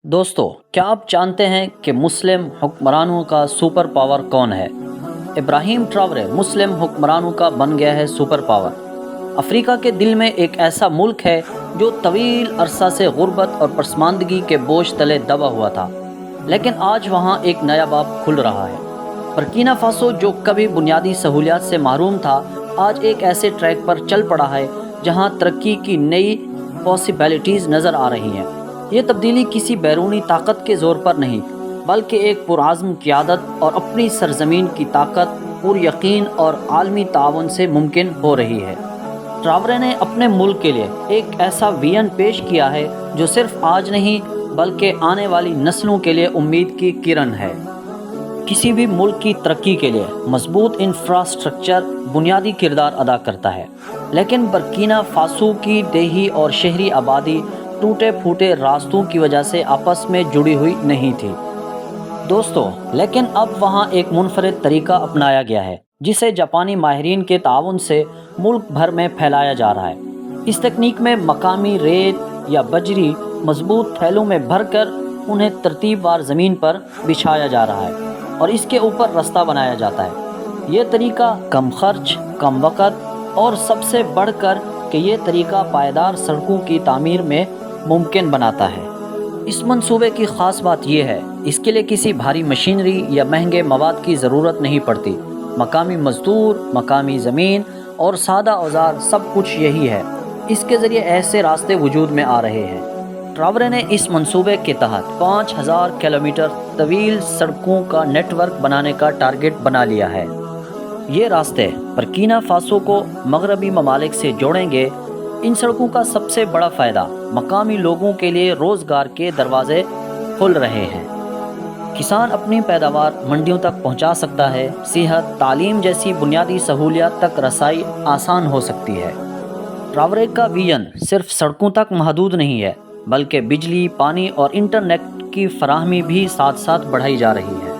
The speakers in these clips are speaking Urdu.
دوستو، کیا آپ جانتے ہیں کہ مسلم حکمرانوں کا سپر پاور کون ہے؟ ابراہیم ٹراورے مسلم حکمرانوں کا بن گیا ہے سپر پاور۔ افریقہ کے دل میں ایک ایسا ملک ہے جو طویل عرصہ سے غربت اور پسماندگی کے بوجھ تلے دبا ہوا تھا، لیکن آج وہاں ایک نیا باب کھل رہا ہے۔ برکینا فاسو، جو کبھی بنیادی سہولیات سے محروم تھا، آج ایک ایسے ٹریک پر چل پڑا ہے جہاں ترقی کی نئی پاسبلٹیز نظر آ رہی ہیں۔ یہ تبدیلی کسی بیرونی طاقت کے زور پر نہیں، بلکہ ایک پرعزم قیادت اور اپنی سرزمین کی طاقت، پر یقین اور عالمی تعاون سے ممکن ہو رہی ہے۔ ٹراورے نے اپنے ملک کے لیے ایک ایسا ویژن پیش کیا ہے جو صرف آج نہیں بلکہ آنے والی نسلوں کے لیے امید کی کرن ہے۔ کسی بھی ملک کی ترقی کے لیے مضبوط انفراسٹرکچر بنیادی کردار ادا کرتا ہے، لیکن برکینا فاسو کی دیہی اور شہری آبادی ٹوٹے پھوٹے راستوں کی وجہ سے آپس میں جڑی ہوئی نہیں تھی۔ دوستو، لیکن اب وہاں ایک منفرد طریقہ اپنایا گیا ہے جسے جاپانی ماہرین کے تعاون سے ملک بھر میں پھیلایا جا رہا ہے۔ اس تکنیک میں مقامی ریت یا بجری مضبوط تھیلوں میں بھر کر انہیں ترتیب وار زمین پر بچھایا جا رہا ہے اور اس کے اوپر رستہ بنایا جاتا ہے۔ یہ طریقہ کم خرچ، کم وقت اور سب سے بڑھ کر کہ یہ طریقہ پائیدار سڑکوں کی تعمیر میں ممکن بناتا ہے۔ اس منصوبے کی خاص بات یہ ہے، اس کے لیے کسی بھاری مشینری یا مہنگے مواد کی ضرورت نہیں پڑتی۔ مقامی مزدور، مقامی زمین اور سادہ اوزار، سب کچھ یہی ہے۔ اس کے ذریعے ایسے راستے وجود میں آ رہے ہیں۔ ٹراورے نے اس منصوبے کے تحت 5000 کلومیٹر طویل سڑکوں کا نیٹ ورک بنانے کا ٹارگٹ بنا لیا ہے۔ یہ راستے برکینا فاسو کو مغربی ممالک سے جوڑیں گے۔ ان سڑکوں کا سب سے بڑا فائدہ مقامی لوگوں کے لیے روزگار کے دروازے کھل رہے ہیں۔ کسان اپنی پیداوار منڈیوں تک پہنچا سکتا ہے، صحت، تعلیم جیسی بنیادی سہولیات تک رسائی آسان ہو سکتی ہے۔ ٹراورے کا ویژن صرف سڑکوں تک محدود نہیں ہے، بلکہ بجلی، پانی اور انٹرنیٹ کی فراہمی بھی ساتھ ساتھ بڑھائی جا رہی ہے۔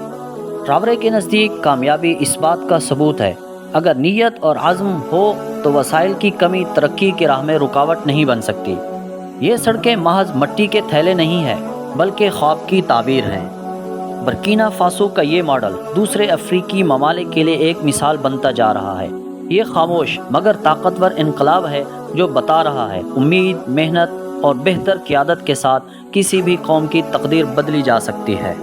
ٹراورے کے نزدیک کامیابی اس بات کا ثبوت ہے، اگر نیت اور عزم ہو تو وسائل کی کمی ترقی کی راہ میں رکاوٹ نہیں بن سکتی۔ یہ سڑکیں محض مٹی کے تھیلے نہیں ہیں، بلکہ خواب کی تعبیر ہیں۔ برکینا فاسو کا یہ ماڈل دوسرے افریقی ممالک کے لیے ایک مثال بنتا جا رہا ہے۔ یہ خاموش مگر طاقتور انقلاب ہے جو بتا رہا ہے امید، محنت اور بہتر قیادت کے ساتھ کسی بھی قوم کی تقدیر بدلی جا سکتی ہے۔